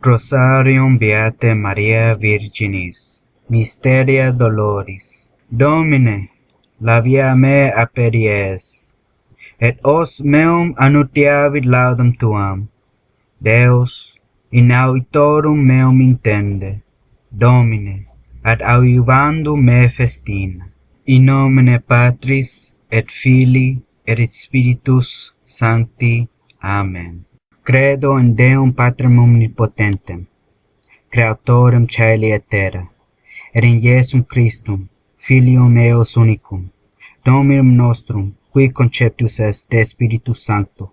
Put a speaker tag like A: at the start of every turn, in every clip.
A: Rosarium Beate Maria Virginis, Mysteria Doloris. Domine, labia me aperies, et os meum annutiavit laudum tuam. Deus, in auditorum meum intende, Domine, ad auivandum me festina. In nomine Patris, et Filii, et Spiritus Sancti. Amen. Credo in Deum Patrem omnipotentem, Creatorem caeli et terra, et in Iesum Christum, Filium eos unicum, Dominum nostrum, qui conceptus est de Spiritus Sancto,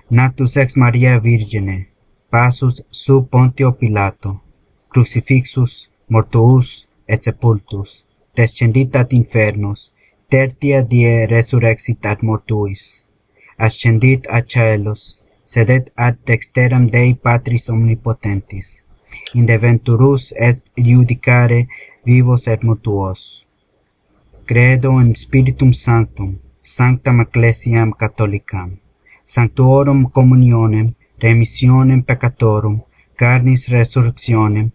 A: natus ex Maria Virgine, passus sub Pontio Pilato, crucifixus, mortuus et sepultus, descendit ad infernus, tertia die resurrexit ad mortuis, ascendit ad caelos, sedet ad dexteram Dei Patris omnipotentis, indeventurus est iudicare vivos et mortuos. Credo in Spiritum Sanctum, sanctam ecclesiam catholicam, sanctorum communionem, remissionem peccatorum, carnis resurrectionem,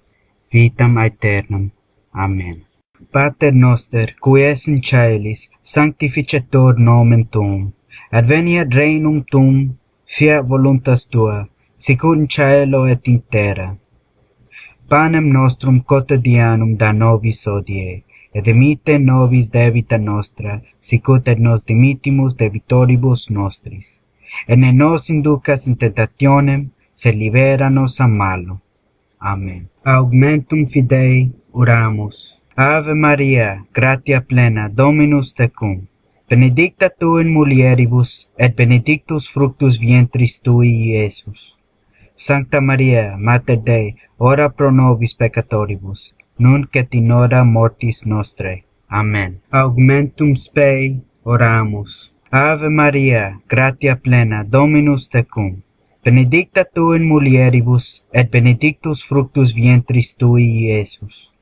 A: vitam aeternam. Amen. Pater noster, qui es in caelis, sanctificetur nomen tuum, adveniat regnum tuum, fiat voluntas tua, sicut in caelo et in terra. Panem nostrum quotidianum da nobis hodie, et dimitte nobis debita nostra, sicut et nos dimittimus debitoribus nostris. Et ne nos inducas in tentationem, sed libera nos a malo. Amen. Augmentum Fidei oramus. Ave Maria, gratia plena, Dominus tecum. Benedicta tu in mulieribus, et benedictus fructus ventris tui, Iesus. Sancta Maria, Mater Dei, ora pro nobis peccatoribus, nunc et in hora mortis nostrae. Amen. Augmentum Spei oramus. Ave Maria, gratia plena, Dominus tecum. Benedicta tu in mulieribus, et benedictus fructus ventris tui, Iesus.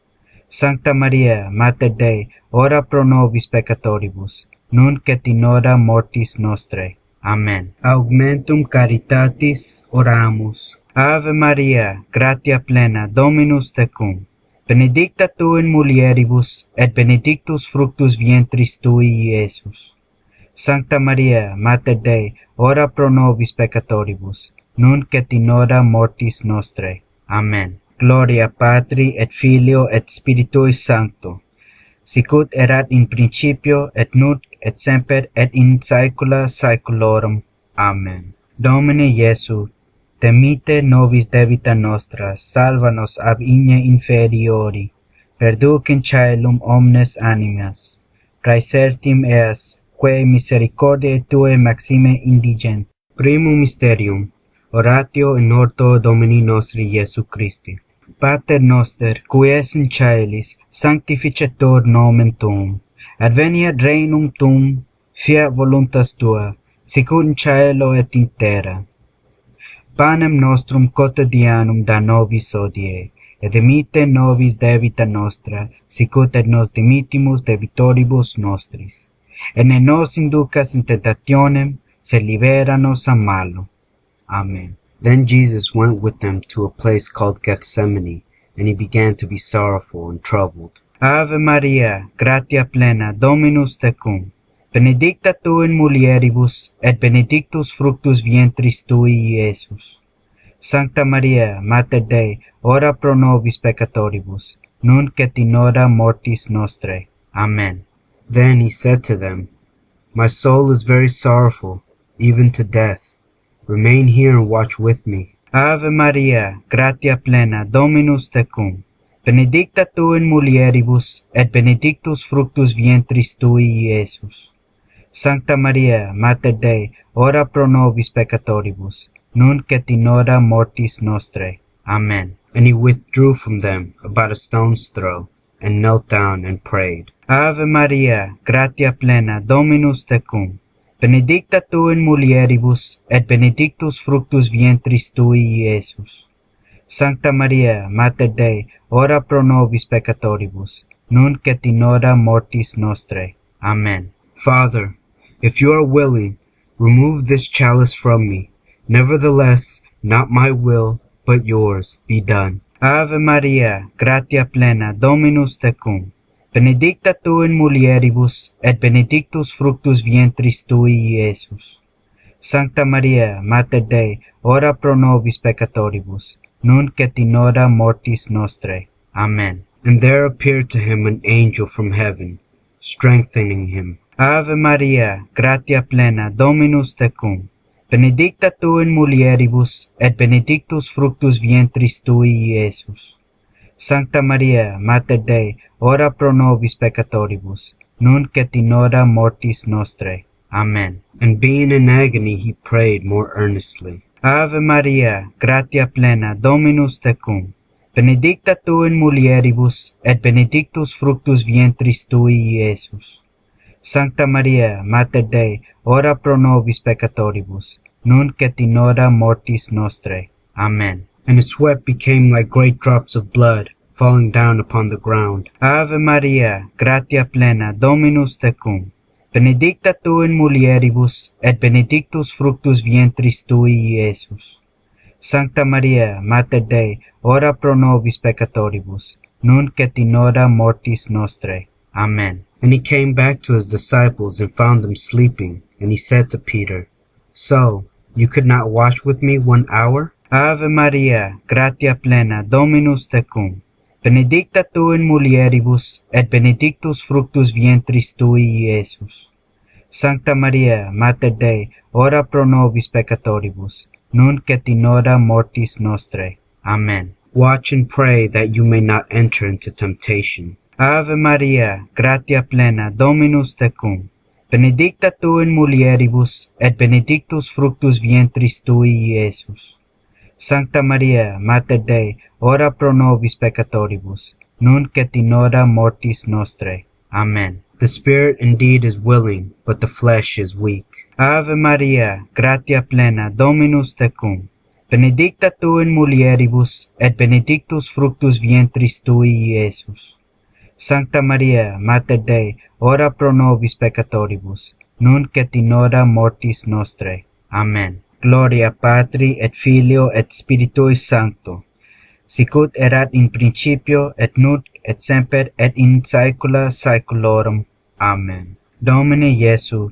A: Sancta Maria, Mater Dei, ora pro nobis peccatoribus, nunc et in hora mortis nostrae. Amen. Augmentum Caritatis oramus. Ave Maria, gratia plena, Dominus tecum. Benedicta tu in mulieribus, et benedictus fructus ventris tui, Iesus. Sancta Maria, Mater Dei, ora pro nobis peccatoribus, nunc et in hora mortis nostrae. Amen. Gloria Patri et Filio et Spiritui Sancto, sicut erat in principio et nunc et semper et in saecula saeculorum. Amen. Domine Iesu, temite nobis debita nostra, salva nos ab igne inferiori, perduc in caelum omnes animas, praesertim eas, quae misericordiae Tuae maxime indigent. Primum mysterium, oratio in orto Domini nostri Iesu Christi. Pater noster, qui es in caelis, sanctificetur nomen tuum. Adveniat regnum tuum, fiat voluntas tua, sicut in caelo et in terra. Panem nostrum quotidianum da nobis hodie, et dimitte nobis debita nostra, sicut et nos dimittimus debitoribus nostris. Et ne nos inducas in tentationem, sed libera nos a malo. Amen. Then Jesus went with them to a place called Gethsemane, and he began to be sorrowful and troubled. Ave Maria, gratia plena, Dominus tecum. Benedicta tu in mulieribus, et benedictus fructus ventris tui, Iesus. Sancta Maria, Mater Dei, ora pro nobis peccatoribus, nunc et in hora mortis nostrae. Amen. Then he said to them, My soul is very sorrowful, even to death. Remain here and watch with me. Ave Maria, gratia plena, Dominus tecum. Benedicta tu in mulieribus, et benedictus fructus ventris tui, Iesus. Sancta Maria, Mater Dei, ora pro nobis peccatoribus, nunc et in hora mortis nostrae. Amen. And he withdrew from them about a stone's throw, and knelt down and prayed. Ave Maria, gratia plena, Dominus tecum. Benedicta tu in mulieribus, et benedictus fructus ventris tui, Iesus. Sancta Maria, Mater Dei, ora pro nobis peccatoribus, nunc et in hora mortis nostrae. Amen. Father, if you are willing, remove this chalice from me. Nevertheless, not my will, but yours be done. Ave Maria, gratia plena, Dominus tecum. Benedicta tu in mulieribus, et benedictus fructus ventris tui, Iesus. Sancta Maria, Mater Dei, ora pro nobis peccatoribus, nunc et in hora mortis nostrae. Amen. And there appeared to him an angel from heaven, strengthening him. Ave Maria, gratia plena, Dominus tecum. Benedicta tu in mulieribus, et benedictus fructus ventris tui, Iesus. Sancta Maria, Mater Dei, ora pro nobis peccatoribus, nunc et in hora mortis nostrae. Amen. And being in agony, he prayed more earnestly. Ave Maria, gratia plena, Dominus tecum. Benedicta tu in mulieribus, et benedictus fructus ventris tui, Iesus. Sancta Maria, Mater Dei, ora pro nobis peccatoribus, nunc et in hora mortis nostrae. Amen. And his sweat became like great drops of blood, falling down upon the ground. Ave Maria, gratia plena, Dominus tecum. Benedicta tu in mulieribus, et benedictus fructus ventris tui, Iesus. Sancta Maria, Mater Dei, ora pro nobis peccatoribus, nunc et in hora mortis nostrae. Amen. And he came back to his disciples and found them sleeping, and he said to Peter, So, you could not watch with me 1 hour? Ave Maria, gratia plena, Dominus tecum. Benedicta tu in mulieribus, et benedictus fructus ventris tui, Iesus. Sancta Maria, Mater Dei, ora pro nobis peccatoribus, nunc et in hora mortis nostrae. Amen. Watch and pray that you may not enter into temptation. Ave Maria, gratia plena, Dominus tecum. Benedicta tu in mulieribus, et benedictus fructus ventris tui, Iesus. Sancta Maria, Mater Dei, ora pro nobis peccatoribus, nunc et in hora mortis nostrae. Amen. The spirit indeed is willing, but the flesh is weak. Ave Maria, gratia plena, Dominus tecum. Benedicta tu in mulieribus, et benedictus fructus ventris tui, Iesus. Sancta Maria, Mater Dei, ora pro nobis peccatoribus, nunc et in hora mortis nostrae. Amen. Gloria Patri et Filio et Spiritui Sancto, sicut erat in principio et nunc et semper et in saecula saeculorum. Amen. Domine Iesu,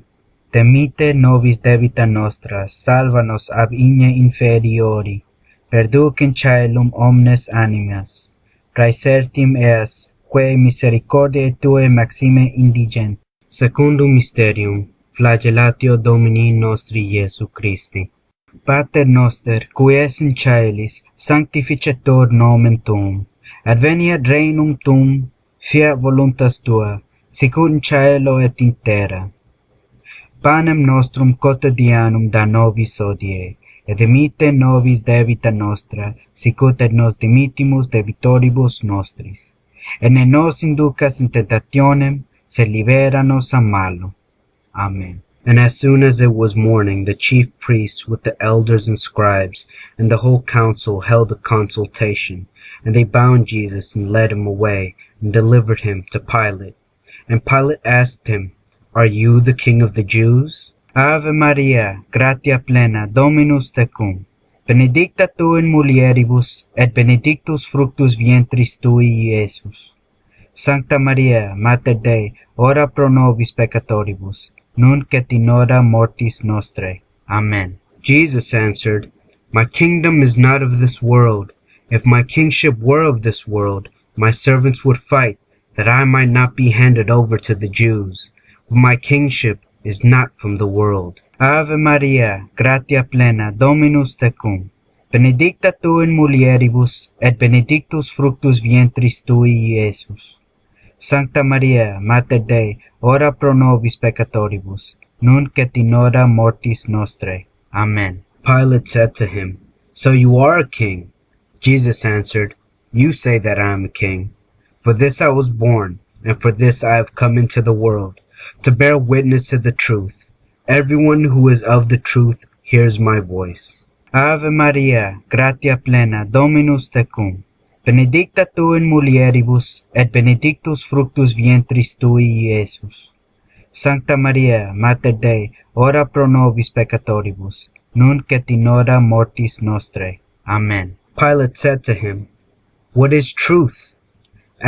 A: temite nobis debita nostra, salva nos ab igne inferiori, perduc in caelum omnes animas, praesertim eas, quae misericordiae Tuae maxime indigent. Secundum mysterium, flagellatio Domini nostri Iesu Christi. Pater noster, qui es in caelis, sanctificetur nomen tuum, adveniat regnum tuum, fiat voluntas tua, sicut in caelo et in terra. Panem nostrum quotidianum da nobis hodie, et dimitte nobis debita nostra, sicut et nos dimittimus debitoribus nostris. Et ne nos inducas in tentationem, sed libera nos a malo. Amen. And as soon as it was morning, the chief priests with the elders and scribes and the whole council held a consultation, and they bound Jesus and led him away and delivered him to Pilate. And Pilate asked him, Are you the king of the Jews? Ave Maria, gratia plena, Dominus tecum. Benedicta tu in mulieribus, et benedictus fructus ventris tui, Iesus. Sancta Maria, Mater Dei, ora pro nobis peccatoribus, nunc et in hora mortis nostrae. Amen. Jesus answered, My kingdom is not of this world. If my kingship were of this world, my servants would fight, that I might not be handed over to the Jews. But my kingship is not from the world. Ave Maria, gratia plena, Dominus tecum. Benedicta tu in mulieribus, et benedictus fructus ventris tui, Iesus. Sancta Maria, Mater Dei, ora pro nobis peccatoribus, nunc et in hora mortis nostrae. Amen. Pilate said to him, So you are a king? Jesus answered, You say that I am a king. For this I was born, and for this I have come into the world, to bear witness to the truth. Everyone who is of the truth hears my voice. Ave Maria, gratia plena, Dominus tecum. Benedicta tu in mulieribus, et benedictus fructus ventris tui, Iesus. Sancta Maria, Mater Dei, ora pro nobis peccatoribus, nunc et in hora mortis nostrae. Amen. Pilate said to him, "What is truth?"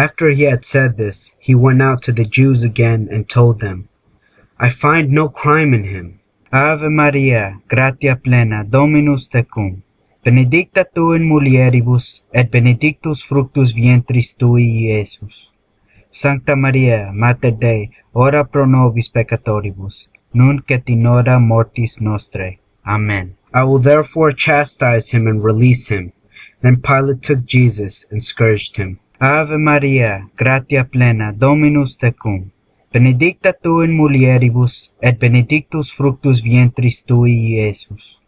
A: After he had said this, he went out to the Jews again and told them, "I find no crime in him." Ave Maria, gratia plena, Dominus tecum. Benedicta tu in mulieribus, et benedictus fructus ventris tui, Iesus. Sancta Maria, Mater Dei, ora pro nobis peccatoribus, nunc et in hora mortis nostrae. Amen. I will therefore chastise him and release him. Then Pilate took Jesus and scourged him. Ave Maria, gratia plena, Dominus tecum. Benedicta tu in mulieribus, et benedictus fructus ventris tui, Iesus.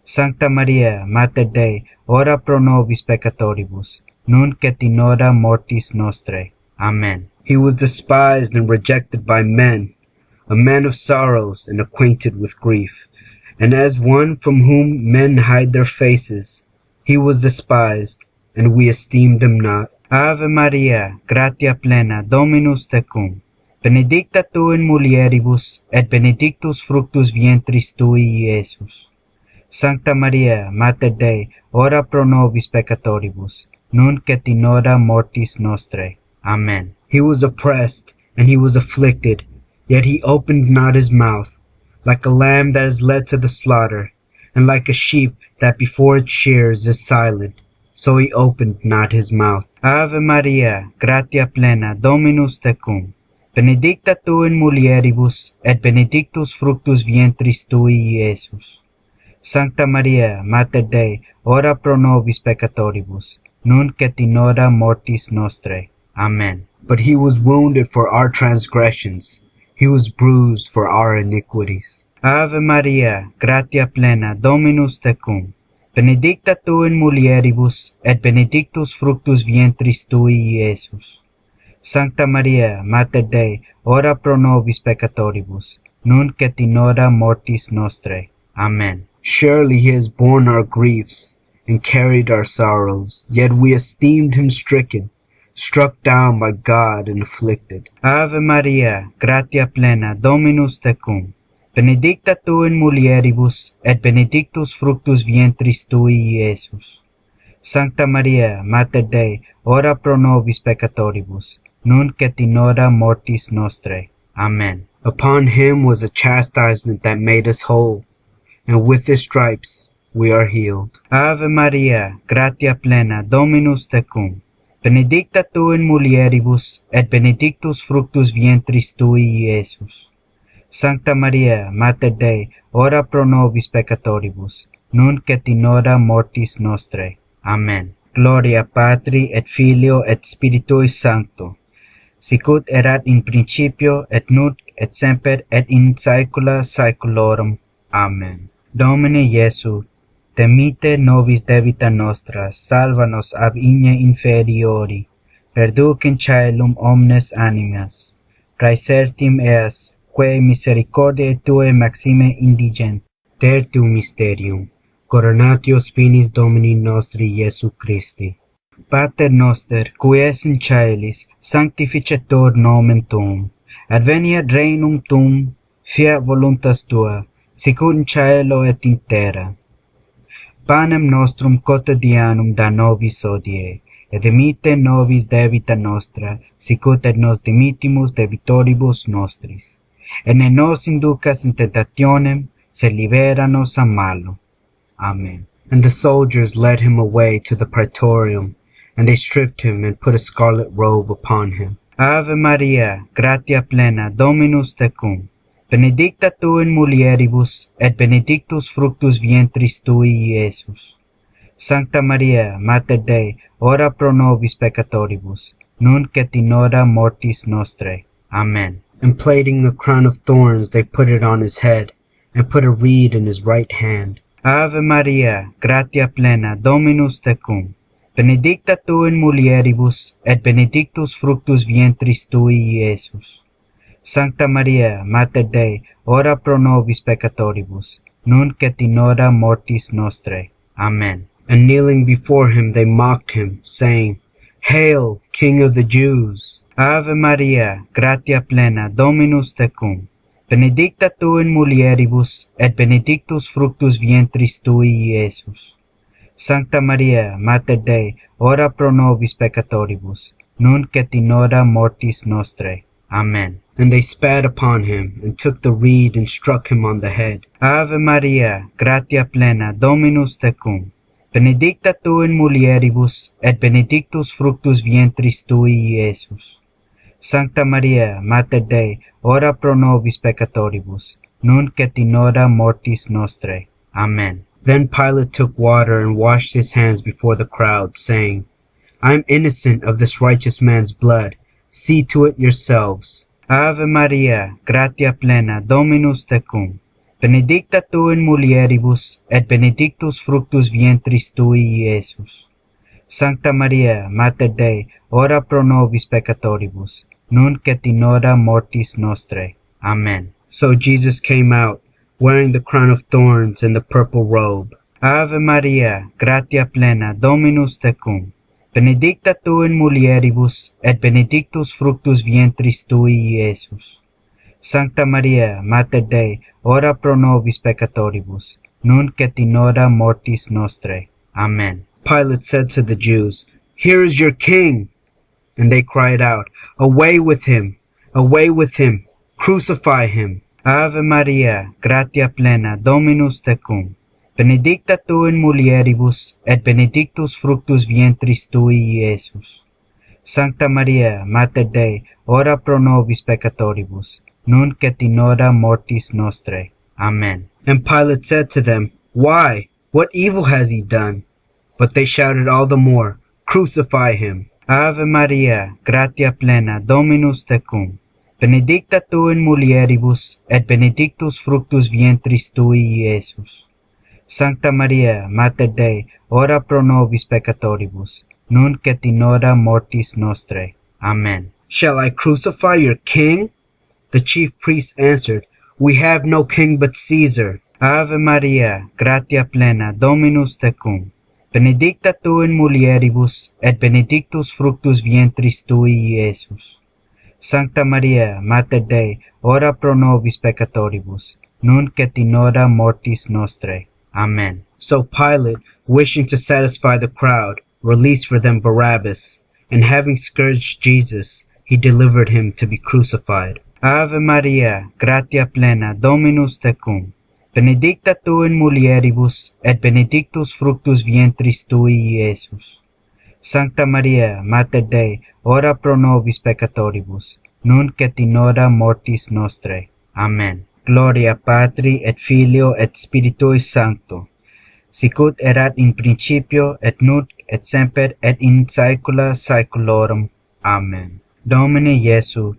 A: Sancta Maria, Mater Dei, ora pro nobis peccatoribus, nunc et in hora mortis nostrae. Amen. He was despised and rejected by men, a man of sorrows and acquainted with grief. And as one from whom men hide their faces, he was despised, and we esteemed him not. Ave Maria, gratia plena, Dominus tecum. Benedicta tu in mulieribus, et benedictus fructus ventris tui, Iesus. Sancta Maria, Mater Dei, ora pro nobis peccatoribus, nunc et in hora mortis nostrae. Amen. He was oppressed, and he was afflicted, yet he opened not his mouth. Like a lamb that is led to the slaughter, and like a sheep that before its shears is silent, so he opened not his mouth. Ave Maria, gratia plena, Dominus tecum. Benedicta tu in mulieribus, et benedictus fructus ventris tui, Iesus. Sancta Maria, Mater Dei, ora pro nobis peccatoribus, nunc et in hora mortis nostrae. Amen. But he was wounded for our transgressions, he was bruised for our iniquities. Ave Maria, gratia plena, Dominus tecum. Benedicta tu in mulieribus, et benedictus fructus ventris tui, Iesus. Sancta Maria, Mater Dei, ora pro nobis peccatoribus, nunc et in hora mortis nostrae. Amen. Surely he has borne our griefs and carried our sorrows, yet we esteemed him stricken, struck down by God and afflicted. Ave Maria, gratia plena, Dominus tecum. Benedicta tu in mulieribus, et benedictus fructus ventris tui, Iesus. Sancta Maria, Mater Dei, ora pro nobis peccatoribus, nunc et in hora mortis nostrae. Amen. Upon him was a chastisement that made us whole, and with his stripes we are healed. Ave Maria, gratia plena, Dominus tecum. Benedicta tu in mulieribus, et benedictus fructus ventris tui, Iesus. Sancta Maria, Mater Dei, ora pro nobis peccatoribus, nunc et in hora mortis nostrae. Amen. Gloria Patri et Filio et Spiritui Sancto, sicut erat in principio et nunc et semper et in saecula saeculorum. Amen. Domine Iesu, temite nobis debita nostra, salva nos ab igne inferiori, perduc in caelum omnes animas, praesertim eas, quae misericordiae Tuae maxime indigent. Tertium mysterium, coronatio spinis Domini nostri Iesu Christi. Pater noster, qui es in caelis, sanctificetur nomen Tuum, adveniat regnum Tuum, fiat voluntas Tua, sicut in caelo et in terra. Panem nostrum quotidianum da nobis hodie, et dimitte nobis debita nostra, sicut et nos dimittimus debitoribus nostris. Et ne nos inducas in tentationem, sed libera nos a malo. Amen. And the soldiers led him away to the praetorium, and they stripped him and put a scarlet robe upon him. Ave Maria, gratia plena, Dominus tecum. Benedicta tu in mulieribus, et benedictus fructus ventris tui, Iesus. Sancta Maria, Mater Dei, ora pro nobis peccatoribus, nunc et in hora mortis nostrae. Amen. And plaiting the crown of thorns, they put it on his head, and put a reed in his right hand. Ave Maria, gratia plena, Dominus tecum. Benedicta tu in mulieribus, et benedictus fructus ventris tui, Iesus. Sancta Maria, Mater Dei, ora pro nobis peccatoribus, nunc et in hora mortis nostrae. Amen. And kneeling before him, they mocked him, saying, Hail, King of the Jews! Ave Maria, gratia plena, Dominus tecum. Benedicta tu in mulieribus, et benedictus fructus ventris tui, Iesus. Sancta Maria, Mater Dei, ora pro nobis peccatoribus, nunc et in hora mortis nostrae. Amen. And they spat upon him, and took the reed, and struck him on the head. Ave Maria, gratia plena, Dominus tecum. Benedicta tu in mulieribus, et benedictus fructus ventris tui, Iesus. Sancta Maria, Mater Dei, ora pro nobis peccatoribus, nunc et in hora mortis nostrae. Amen. Then Pilate took water and washed his hands before the crowd, saying, I am innocent of this righteous man's blood. See to it yourselves. Ave Maria, gratia plena, Dominus tecum. Benedicta tu in mulieribus, et benedictus fructus ventris tui, Iesus. Sancta Maria, Mater Dei, ora pro nobis peccatoribus, nunc et in hora mortis nostrae. Amen. So Jesus came out, wearing the crown of thorns and the purple robe. Ave Maria, gratia plena, Dominus tecum. Benedicta tu in mulieribus, et benedictus fructus ventris tui, Iesus. Sancta Maria, Mater Dei, ora pro nobis peccatoribus, nunc et in hora mortis nostrae. Amen. Pilate said to the Jews, Here is your king! And they cried out, Away with him! Away with him! Crucify him! Ave Maria, gratia plena, Dominus tecum. Benedicta tu in mulieribus, et benedictus fructus ventris tui, Iesus. Sancta Maria, Mater Dei, ora pro nobis peccatoribus, nunc et in hora mortis nostrae. Amen. And Pilate said to them, Why? What evil has he done? But they shouted all the more, Crucify him! Ave Maria, gratia plena, Dominus tecum. Benedicta tu in mulieribus, et benedictus fructus ventris tui, Iesus. Sancta Maria, Mater Dei, ora pro nobis peccatoribus, nunc et in hora mortis nostrae. Amen. Shall I crucify your king? The chief priests answered, We have no king but Caesar. Ave Maria, gratia plena, Dominus tecum. Benedicta tu in mulieribus, et benedictus fructus ventris tui, Iesus. Sancta Maria, Mater Dei, ora pro nobis peccatoribus, nunc et in hora mortis nostrae. Amen. So Pilate, wishing to satisfy the crowd, released for them Barabbas, and having scourged Jesus, he delivered him to be crucified. Ave Maria, gratia plena, Dominus tecum. Benedicta tu in mulieribus, et benedictus fructus ventris tui, Iesus. Sancta Maria, Mater Dei, ora pro nobis peccatoribus, nunc et in hora mortis nostrae. Amen. Gloria Patri et Filio et Spiritui Sancto, sicut erat in principio et nunc et semper et in saecula saeculorum. Amen. Domine Iesu,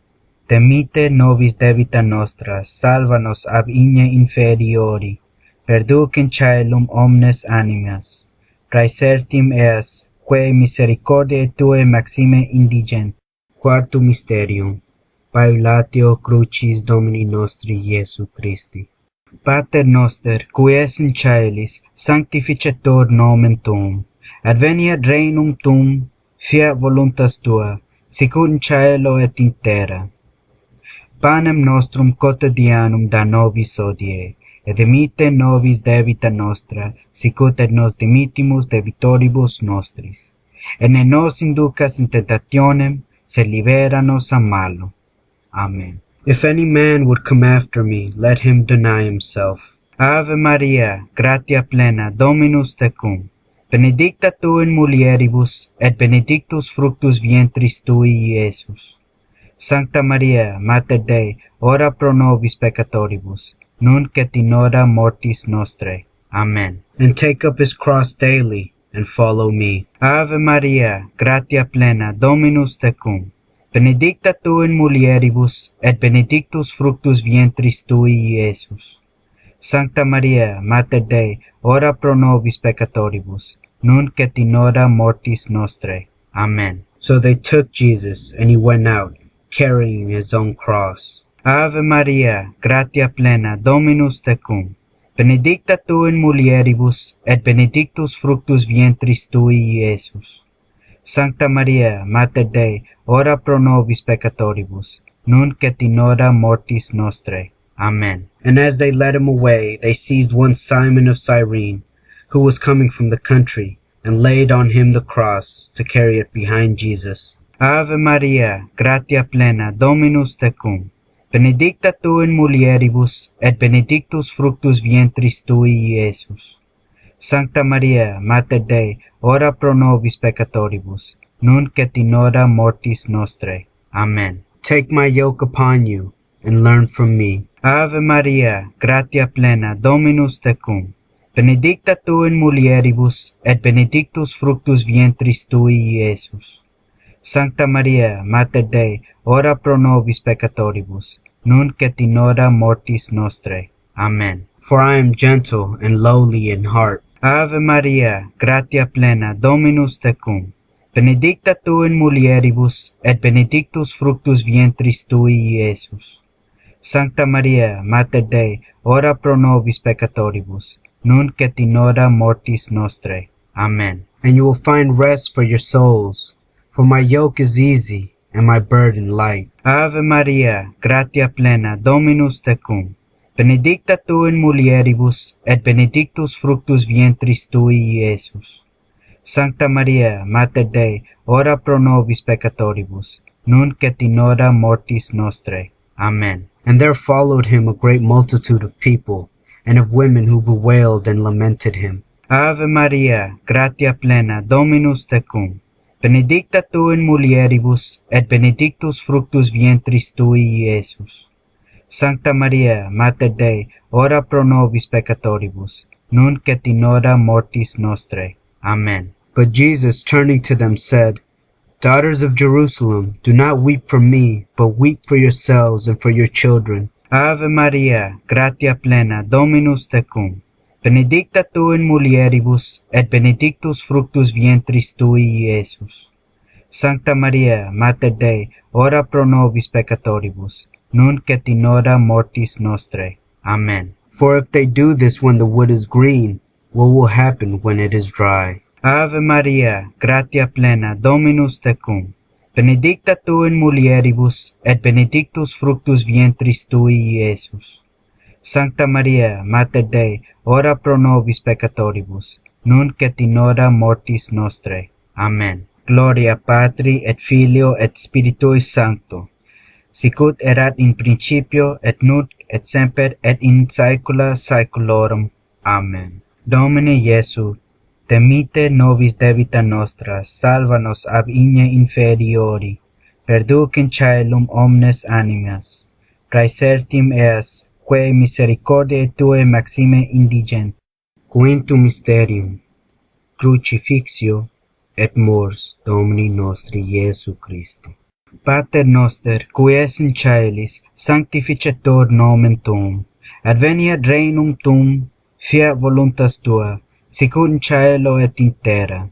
A: temite nobis debita nostra, salva nos ab igne inferiori, perduc in caelum omnes animas, praesertim eas, quae misericordiae Tuae maxime indigent. Quartum mysterium, Paelatio crucis Domini nostri Iesu Christi. Pater noster, qui es in caelis, sanctificetur nomen Tuum, adveniat regnum Tuum, fiat voluntas Tua, sicut in caelo et in terra. Panem nostrum quotidianum da nobis hodie, et dimitte nobis debita nostra, sicut et nos dimittimus debitoribus nostris. Et ne nos inducas in tentationem, sed libera nos a malo. Amen. If any man would come after me, let him deny himself. Ave Maria, gratia plena, Dominus tecum. Benedicta tu in mulieribus, et benedictus fructus ventris tui, Iesus. Sancta Maria, Mater Dei, ora pro nobis peccatoribus, nunc et in hora mortis nostrae. Amen. And take up his cross daily, and follow me. Ave Maria, gratia plena, Dominus tecum. Benedicta tu in mulieribus, et benedictus fructus ventris tui, Iesus. Sancta Maria, Mater Dei, ora pro nobis peccatoribus, nunc et in hora mortis nostrae. Amen. So they took Jesus, and he went out, carrying his own cross. Ave Maria, gratia plena, Dominus tecum. Benedicta tu in mulieribus, et benedictus fructus ventris tui, Iesus. Sancta Maria, Mater Dei, ora pro nobis peccatoribus, nunc et in hora mortis nostrae. Amen. And as they led him away, they seized one Simon of Cyrene, who was coming from the country, and laid on him the cross to carry it behind Jesus. Ave Maria, gratia plena, Dominus tecum, benedicta tu in mulieribus, et benedictus fructus ventris tui, Iesus. Sancta Maria, Mater Dei, ora pro nobis peccatoribus, nunc et in hora mortis nostrae. Amen. Take my yoke upon you, and learn from me. Ave Maria, gratia plena, Dominus tecum, benedicta tu in mulieribus, et benedictus fructus ventris tui, Iesus. Sancta Maria, Mater Dei, ora pro nobis peccatoribus, nunc et in hora mortis nostrae. Amen. For I am gentle and lowly in heart. Ave Maria, gratia plena, Dominus tecum, benedicta tu in mulieribus, et benedictus fructus ventris tui, Iesus. Sancta Maria, Mater Dei, ora pro nobis peccatoribus, nunc et in hora mortis nostrae. Amen. And you will find rest for your souls, for my yoke is easy and my burden light. Ave Maria, gratia plena, Dominus tecum, benedicta tu in mulieribus, et benedictus fructus ventris tui, Iesus. Sancta Maria, Mater Dei, ora pro nobis peccatoribus, nunc et in hora mortis nostrae. Amen. And there followed him a great multitude of people, and of women who bewailed and lamented him. Ave Maria, gratia plena, Dominus tecum, benedicta tu in mulieribus, et benedictus fructus ventris tui, Iesus. Sancta Maria, Mater Dei, ora pro nobis peccatoribus, nunc et in hora mortis nostrae. Amen. But Jesus, turning to them, said, Daughters of Jerusalem, do not weep for me, but weep for yourselves and for your children. Ave Maria, gratia plena, Dominus tecum, benedicta tu in mulieribus, et benedictus fructus ventris tui, Iesus. Sancta Maria, Mater Dei, ora pro nobis peccatoribus, nunc et in hora mortis nostrae. Amen. For if they do this when the wood is green, what will happen when it is dry? Ave Maria, gratia plena, Dominus tecum, benedicta tu in mulieribus, et benedictus fructus ventris tui, Iesus. Sancta Maria, Mater Dei, ora pro nobis peccatoribus, nunc et in hora mortis nostrae. Amen. Gloria Patri et Filio et Spiritui Sancto, sicut erat in principio et nunc et semper et in saecula saeculorum. Amen. Domine Iesu, temite nobis debita nostra, salva nos ab igne inferiori, perduc in caelum omnes animas, praesertim eas, quae misericordiae Tuae maxime indigent. Quintum mysterium, crucifixio et mors Domini nostri Iesu Christi. Pater noster, qui es in caelis, sanctificetur nomen tuum, adveniat regnum tuum, fiat voluntas tua, sicut in caelo et in terra.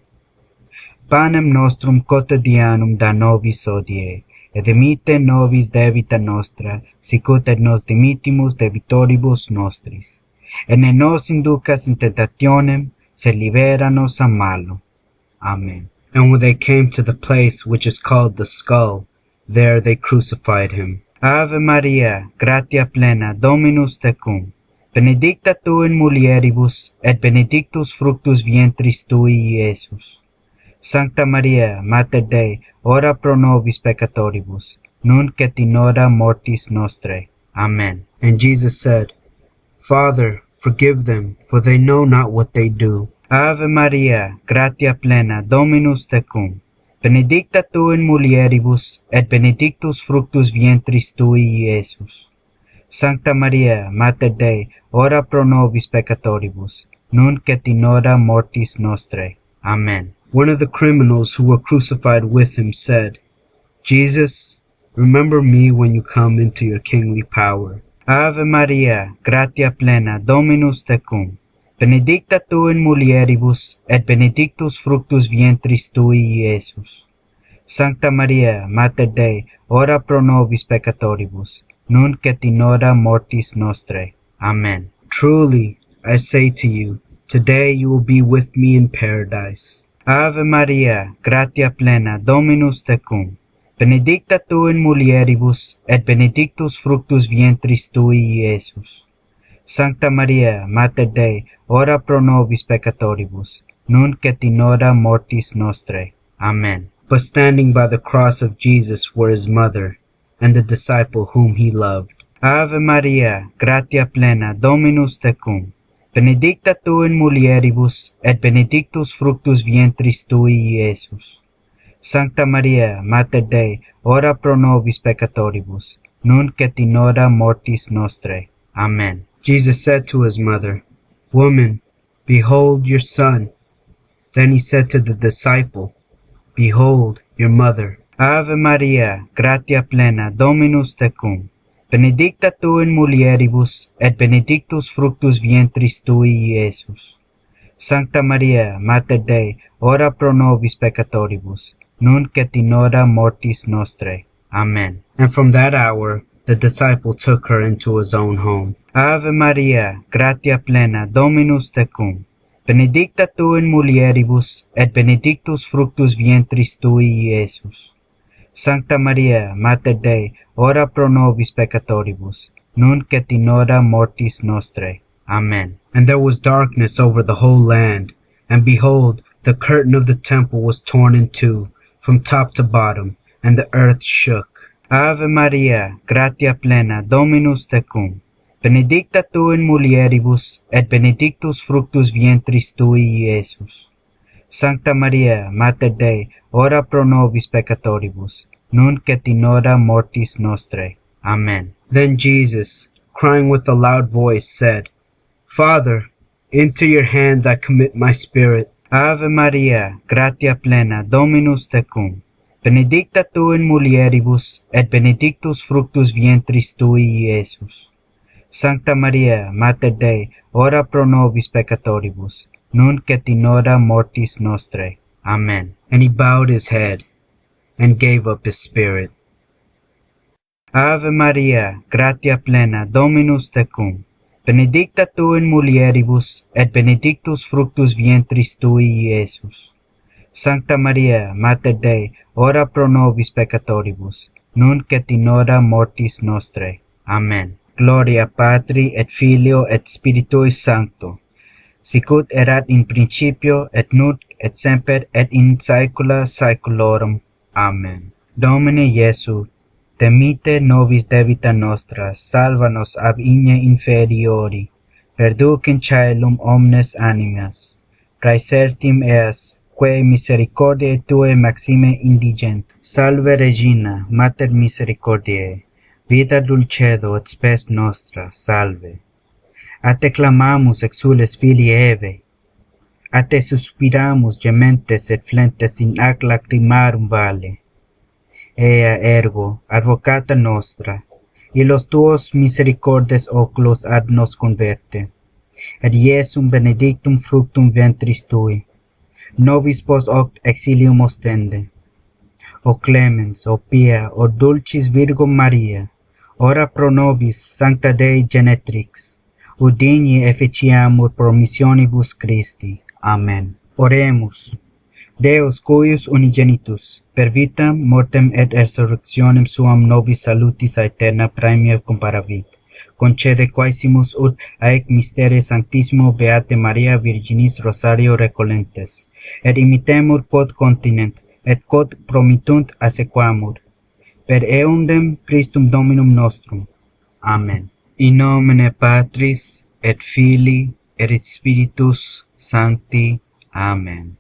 A: Panem nostrum quotidianum da nobis hodie, et dimitte nobis debita nostra, sicut et nos dimittimus debitoribus nostris. Et ne nos inducas in tentationem, sed libera nos a malo. Amen. And when they came to the place which is called the Skull, there they crucified him. Ave Maria, gratia plena, Dominus tecum, benedicta tu in mulieribus, et benedictus fructus ventris tui, Iesus. Sancta Maria, Mater Dei, ora pro nobis peccatoribus, nunc et in hora mortis nostrae. Amen. And Jesus said, Father, forgive them, for they know not what they do. Ave Maria, gratia plena, Dominus tecum, benedicta tu in mulieribus, et benedictus fructus ventris tui, Iesus. Sancta Maria, Mater Dei, ora pro nobis peccatoribus, nunc et in hora mortis nostrae. Amen. One of the criminals who were crucified with him said, Jesus, remember me when you come into your kingly power. Ave Maria, gratia plena, Dominus tecum, benedicta tu in mulieribus, et benedictus fructus ventris tui, Iesus. Sancta Maria, Mater Dei, ora pro nobis peccatoribus, nunc et in hora mortis nostrae. Amen. Truly, I say to you, today you will be with me in paradise. Ave Maria, gratia plena, Dominus tecum, benedicta tu in mulieribus, et benedictus fructus ventris tui, Iesus. Sancta Maria, Mater Dei, ora pro nobis peccatoribus, nunc et in hora mortis nostrae. Amen. But standing by the cross of Jesus were his mother, and the disciple whom he loved. Ave Maria, gratia plena, Dominus tecum, benedicta tu in mulieribus, et benedictus fructus ventris tui, Iesus. Sancta Maria, Mater Dei, ora pro nobis peccatoribus, nunc et in hora mortis nostrae. Amen. Jesus said to his mother, Woman, behold your son. Then he said to the disciple, Behold your mother. Ave Maria, gratia plena, Dominus tecum, benedicta tu in mulieribus, et benedictus fructus ventris tui, Iesus. Sancta Maria, Mater Dei, ora pro nobis peccatoribus, nunc et in hora mortis nostrae. Amen. And from that hour, the disciple took her into his own home. Ave Maria, gratia plena, Dominus tecum, benedicta tu in mulieribus, et benedictus fructus ventris tui, Iesus. Sancta Maria, Mater Dei, ora pro nobis peccatoribus, nunc et in hora mortis nostrae. Amen. And there was darkness over the whole land, and behold, the curtain of the temple was torn in two, from top to bottom, and the earth shook. Ave Maria, gratia plena, Dominus tecum, benedicta tu in mulieribus, et benedictus fructus ventris tui, Iesus. Sancta Maria, Mater Dei, ora pro nobis peccatoribus, nunc et in hora mortis nostrae. Amen. Then Jesus, crying with a loud voice, said, Father, into your hands I commit my spirit. Ave Maria, gratia plena, Dominus tecum, benedicta tu in mulieribus, et benedictus fructus ventris tui, Iesus. Sancta Maria, Mater Dei, ora pro nobis peccatoribus, nunc et in hora mortis nostrae. Amen. And he bowed his head and gave up his spirit. Ave Maria, gratia plena, Dominus tecum, benedicta tu in mulieribus, et benedictus fructus ventris tui, Iesus. Sancta Maria, Mater Dei, ora pro nobis peccatoribus, nunc et in hora mortis nostrae. Amen. Gloria Patri et Filio et Spiritui Sancto, sicut erat in principio et nunc et semper et in saecula saeculorum. Amen. Domine Iesu, temite nobis debita nostra, salva nos ab igne inferiori, perduc in caelum omnes animas, praesertim eas, quae misericordiae Tue maxime indigent. Salve Regina, Mater misericordiae, vida dulcedo et spes nostra, salve. A te clamamus exules filii Eve, a te suspiramus gementes et flentes in ac lacrimarum vale. Ea ergo, advocata nostra, y los tuos misericordes oculos ad nos converte, et Iesum benedictum fructum ventris tui, nobis post hoc exilium ostende. O clemens, o pia, o dulcis Virgo Maria, ora pro nobis, Sancta Dei Genetrix, udigni efficiamur promissionibus Christi. Amen. Oremus. Deus cuius unigenitus, per vitam, mortem et resurrectionem suam nobis salutis aeterna praemia comparavit, concede quaesimus ut aec mystere sanctissimo Beate Maria Virginis Rosario recolentes, et imitemur quod continent, et quod promittunt assequamur, per eundem Christum Dominum nostrum. Amen. In nomine Patris, et Filii, et Spiritus Sancti. Amen.